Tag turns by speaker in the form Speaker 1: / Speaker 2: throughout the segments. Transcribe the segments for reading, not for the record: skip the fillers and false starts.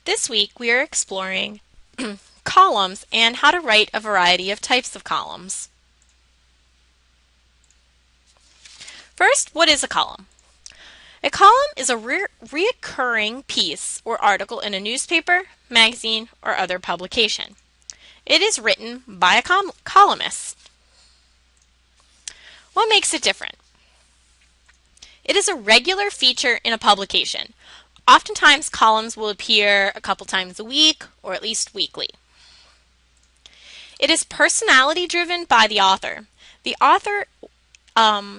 Speaker 1: This week we are exploring columns and how to write a variety of types of columns. First, what is a column? A column is a reoccurring piece or article in a newspaper, magazine, or other publication. It is written by a columnist. What makes it different? It is a regular feature in a publication. Oftentimes, columns will appear a couple times a week or at least weekly. It is personality driven by the author. The author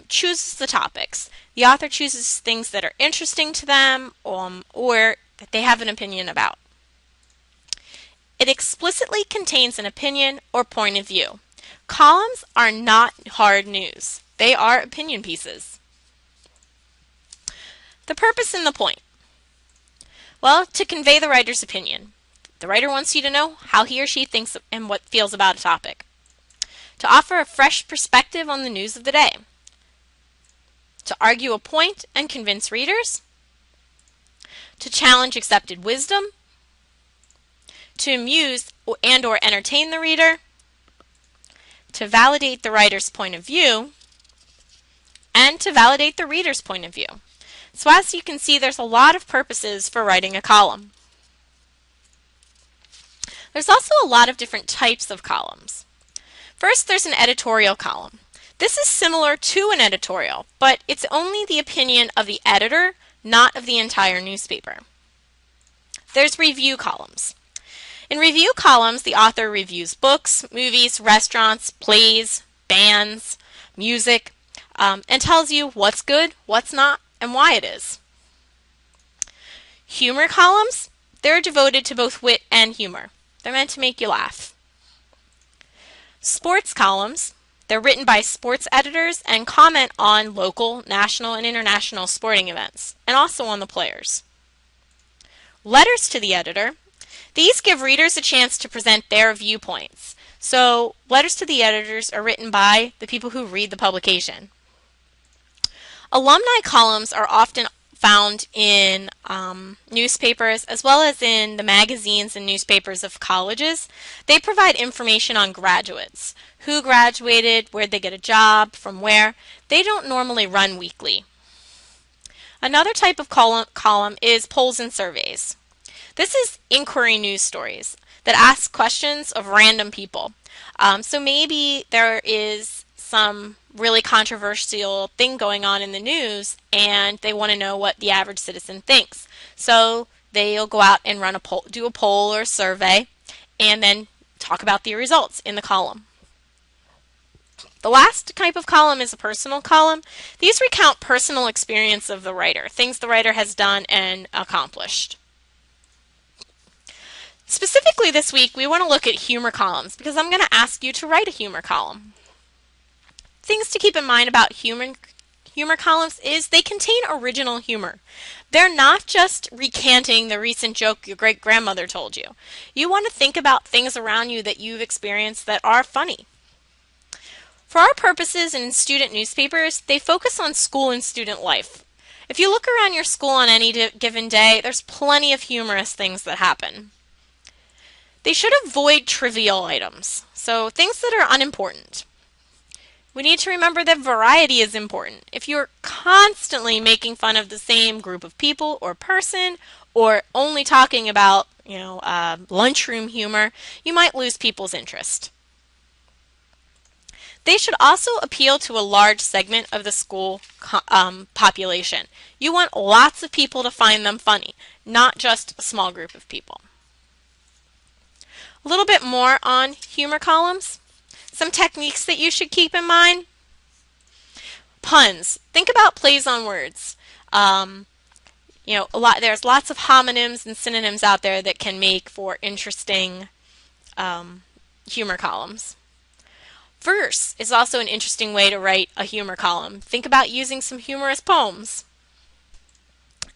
Speaker 1: chooses the topics. The author chooses things that are interesting to them or that they have an opinion about. It explicitly contains an opinion or point of view. Columns are not hard news. They are opinion pieces. The purpose and the point. Well, to convey the writer's opinion. The writer wants you to know how he or she thinks and what feels about a topic. To offer a fresh perspective on the news of the day. To argue a point and convince readers. To challenge accepted wisdom. To amuse and or entertain the reader. To validate the writer's point of view. And to validate the reader's point of view. So as you can see, there's a lot of purposes for writing a column. There's also a lot of different types of columns. First, there's an editorial column. This is similar to an editorial, but it's only the opinion of the editor, not of the entire newspaper. There's review columns. In review columns, the author reviews books, movies, restaurants, plays, bands, music, and tells you what's good, what's not, and why it is. Humor columns, they're devoted to both wit and humor. They're meant to make you laugh. Sports columns, they're written by sports editors and comment on local, national, and international sporting events, and also on the players. Letters to the editor, these give readers a chance to present their viewpoints. So letters to the editors are written by the people who read the publication. Alumni columns are often found in newspapers as well as in the magazines and newspapers of colleges. They provide information on graduates, who graduated, where'd they get a job, from where. They don't normally run weekly. Another type of column is polls and surveys. This is inquiry news stories that ask questions of random people. So maybe there is some really controversial thing going on in the news and they want to know what the average citizen thinks. So they'll go out and do a poll or a survey and then talk about the results in the column. The last type of column is a personal column. These recount personal experience of the writer, things the writer has done and accomplished. Specifically this week, we want to look at humor columns because I'm going to ask you to write a humor column. Things to keep in mind about humor columns is they contain original humor. They're not just recanting the recent joke your great-grandmother told you. You want to think about things around you that you've experienced that are funny. For our purposes in student newspapers, they focus on school and student life. If you look around your school on any given day, there's plenty of humorous things that happen. They should avoid trivial items, so things that are unimportant. We need to remember that variety is important. If you're constantly making fun of the same group of people or person, or only talking about, lunchroom humor, you might lose people's interest. They should also appeal to a large segment of the school population. You want lots of people to find them funny, not just a small group of people. A little bit more on humor columns. Some techniques that you should keep in mind. Puns. Think about plays on words. There's lots of homonyms and synonyms out there that can make for interesting humor columns. Verse is also an interesting way to write a humor column. Think about using some humorous poems.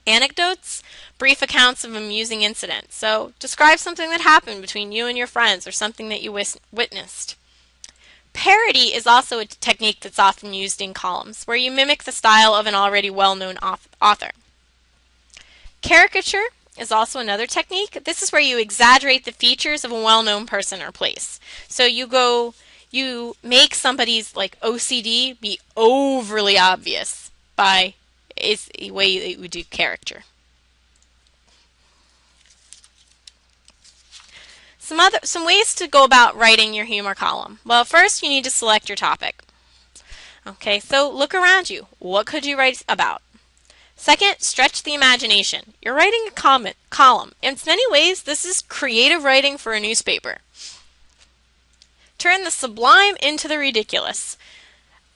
Speaker 1: Anecdotes, brief accounts of amusing incidents. So describe something that happened between you and your friends or something that you witnessed. Parody is also a technique that's often used in columns, where you mimic the style of an already well-known author. Caricature is also another technique. This is where you exaggerate the features of a well-known person or place. So you make somebody's like OCD be overly obvious by it's the way you would do character. Some ways to go about writing your humor column. Well, first you need to select your topic. Okay, so look around you. What could you write about? Second, stretch the imagination. You're writing a column. In many ways, this is creative writing for a newspaper. Turn the sublime into the ridiculous.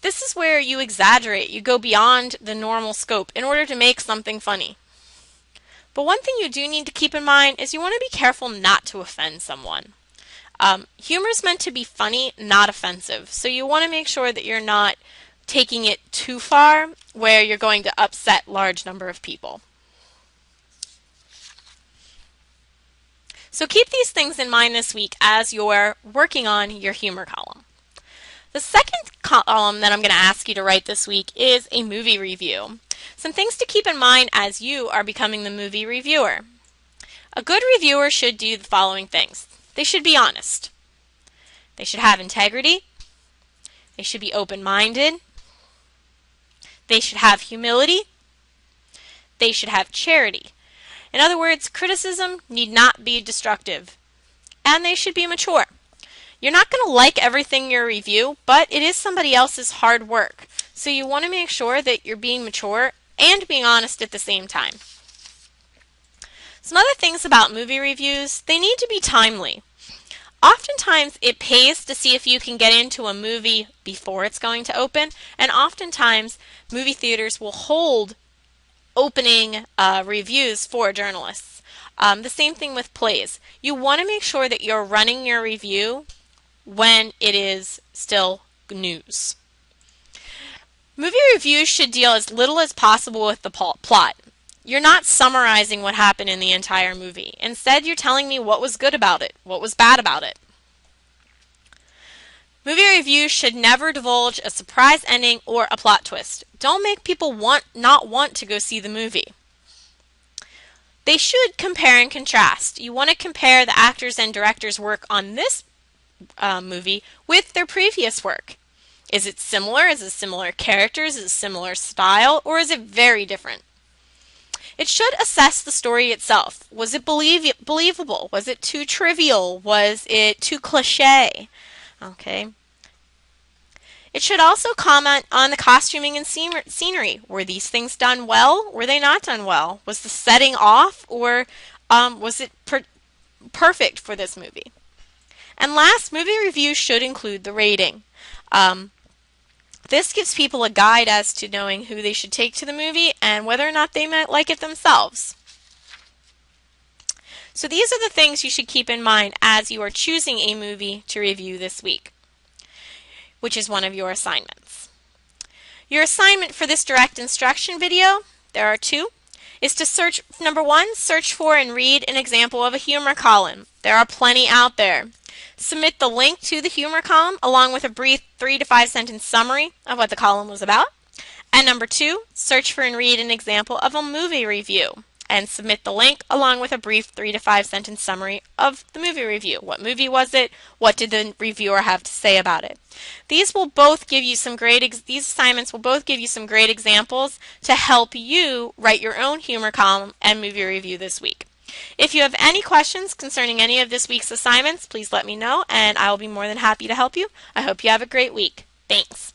Speaker 1: This is where you exaggerate. You go beyond the normal scope in order to make something funny. But one thing you do need to keep in mind is you want to be careful not to offend someone. Humor is meant to be funny, not offensive. So you want to make sure that you're not taking it too far where you're going to upset large number of people. So keep these things in mind this week as you're working on your humor column. The second column that I'm going to ask you to write this week is a movie review. Some things to keep in mind as you are becoming the movie reviewer. A good reviewer should do the following things. They should be honest. They should have integrity. They should be open-minded. They should have humility. They should have charity. In other words, criticism need not be destructive. And they should be mature. You're not going to like everything you review, but it is somebody else's hard work. So you want to make sure that you're being mature and being honest at the same time. Some other things about movie reviews, they need to be timely. Oftentimes it pays to see if you can get into a movie before it's going to open, and oftentimes movie theaters will hold opening reviews for journalists. The same thing with plays. You want to make sure that you're running your review when it is still news. Movie reviews should deal as little as possible with the plot. You're not summarizing what happened in the entire movie. Instead, you're telling me what was good about it, what was bad about it. Movie reviews should never divulge a surprise ending or a plot twist. Don't make people not want to go see the movie. They should compare and contrast. You want to compare the actors and directors' work on this movie with their previous work. Is it similar? Is it similar characters? Is it similar style? Or is it very different? It should assess the story itself. Was it believable? Was it too trivial? Was it too cliche? Okay. It should also comment on the costuming and scenery. Were these things done well? Were they not done well? Was the setting off, or was it perfect for this movie? And last, movie reviews should include the rating. This gives people a guide as to knowing who they should take to the movie and whether or not they might like it themselves. So these are the things you should keep in mind as you are choosing a movie to review this week, which is one of your assignments. Your assignment for this direct instruction video, there are two, is to search, number one, search for and read an example of a humor column. There are plenty out there. Submit the link to the humor column along with a brief 3 to 5 sentence summary of what the column was about. And number two, search for and read an example of a movie review and submit the link along with a brief 3 to 5 sentence summary of the movie review. What movie was it? What did the reviewer have to say about it? These will both give you some these assignments will both give you some great examples to help you write your own humor column and movie review this week. If you have any questions concerning any of this week's assignments, please let me know and I will be more than happy to help you. I hope you have a great week. Thanks.